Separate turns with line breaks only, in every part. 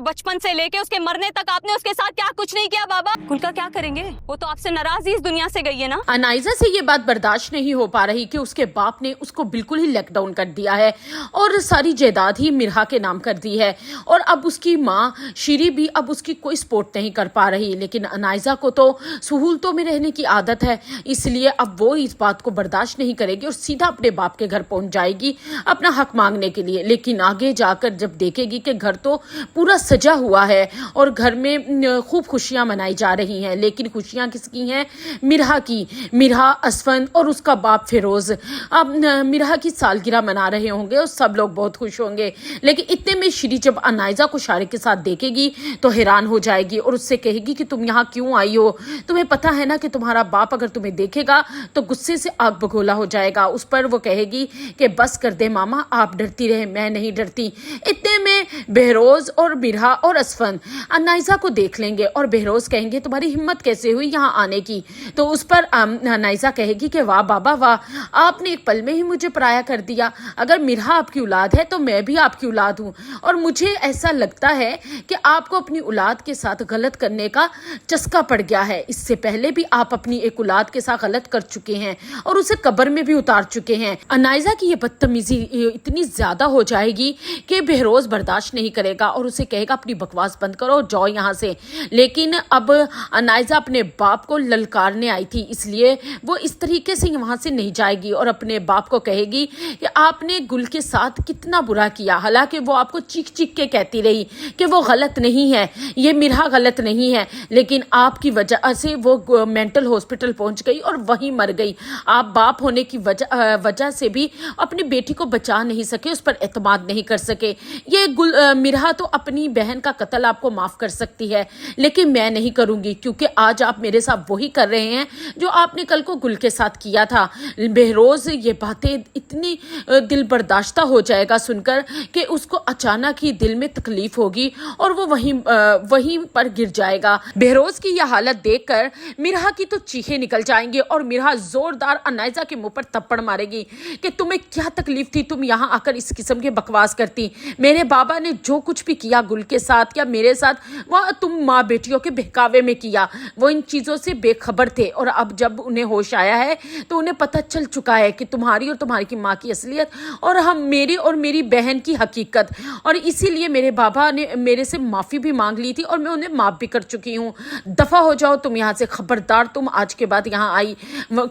बचपन से लेके उसके मरने तक आपने उसके साथ क्या कुछ नहीं किया बाबा। कुल का क्या करेंगे, वो तो आपसे नाराज ही इस दुनिया से गई है ना।
अनाइजा से ये बात बर्दाश्त नहीं हो पा रही कि उसके बाप ने उसको बिल्कुल ही लॉकडाउन कर दिया है और सारी जायदाद ही मिरहा के नाम कर दी है और अब उसकी माँ शीरी भी अब उसकी कोई सपोर्ट नहीं कर पा रही। लेकिन अनाइजा को तो सहूलतों में रहने की आदत है, इसलिए अब वो इस बात को बर्दाश्त नहीं करेगी और सीधा अपने बाप के घर पहुंच जाएगी अपना हक मांगने के लिए। लेकिन आगे जाकर जब देखेगी कि घर तो पूरा सजा हुआ है और घर में खूब खुशियां मनाई जा रही हैं, लेकिन खुशियां किसकी हैं? मिरहा की। मिरहा, असफंद और उसका बाप फिरोज अब मिरहा की सालगिरह मना रहे होंगे और सब लोग बहुत खुश होंगे। लेकिन इतने में शीरी जब अनाइजा को शारिक के साथ देखेगी तो हैरान हो जाएगी और उससे कहेगी कि तुम यहाँ क्यों आई हो? तुम्हें पता है ना कि तुम्हारा बाप अगर तुम्हें देखेगा तो गुस्से से आग बगोला हो जाएगा। उस पर वो कहेगी कि बस कर दे मामा, आप डरती रहे, मैं नहीं डरती। इतने में बहरोज और मिरहा और असफंद अनाइजा को देख लेंगे और बहरोज कहेंगे तुम्हारी हिम्मत कैसे हुई यहाँ आने की? तो उस पर अनाइजा कहेगी कि वाह बाबा वाह, आपने एक पल में ही मुझे पराया कर दिया। अगर मिरहा आपकी औलाद है तो मैं भी आपकी औलाद हूँ और मुझे ऐसा लगता है कि आपको अपनी औलाद के साथ गलत करने का चस्का पड़ गया है। इससे पहले भी आप अपनी एक औलाद के साथ गलत कर चुके हैं और उसे कब्र में भी उतार चुके हैं। अनाइजा की ये बदतमीजी इतनी ज्यादा हो जाएगी कि बहरोज बर्दाश्त नहीं करेगा और उसे कहेगा अपनी बकवास बंद करो, जाओ यहाँ से। लेकिन अब अनाइजा अपने बाप को ललकारने आई थी, इसलिए वो इस तरीके से वहां से नहीं जाएगी और अपने बाप को कहेगी कि आपने गुल के साथ कितना बुरा किया। हालांकि वो आपको चीख चीख के कहती रही कि वो गलत नहीं है, ये मिरहा गलत नहीं है, लेकिन आपकी वजह से वो मेंटल हॉस्पिटल पहुंच गई और वहीं मर गई। आप बाप होने की वजह से भी अपनी बेटी को बचा नहीं सके, उस पर एतमाद नहीं कर सके। ये मिरहा तो अपनी बहन का कत्ल आपको माफ कर सकती है, लेकिन मैं नहीं करूंगी, क्योंकि आज आप मेरे साथ वही कर रहे हैं जो आपने कल को गुल के साथ किया था। बहरोज ये बातें इतनी दिल बर्दाश्ता हो जाएगा सुनकर कि उसको अचानक ही दिल में तकलीफ होगी और वो वहीं पर गिर जाएगा। बहरोज की यह हालत देखकर मिरहा की तो चीखें निकल जाएंगी और मिरहा जोरदार अनाइजा के मुंह पर थप्पड़ मारेगी कि तुम्हें क्या तकलीफ थी, तुम यहाँ आकर इस किस्म की बकवास करती। मेरे बाबा ने जो कुछ भी किया गुल के साथ या मेरे साथ, वह तुम माँ बेटियों के बहकावे में किया। वो इन चीजों से बेखबर थे और अब जब उन्हें होश आया है तो उन्हें पता चल चुका है कि तुम्हारी और तुम्हारी की माँ की असलियत और मेरी और मेरी बहन की हकीकत, और इसीलिए मेरे बाबा ने मेरे से माफी भी मांग ली थी और मैं उन्हें माफ भी कर चुकी हूँ। दफा हो जाओ तुम यहाँ से, खबरदार तुम आज के बाद यहाँ आई।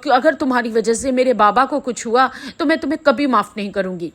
अगर तुम्हारी वजह से मेरे बाबा को कुछ हुआ तो मैं तुम्हें कभी माफ नहीं करूंगी।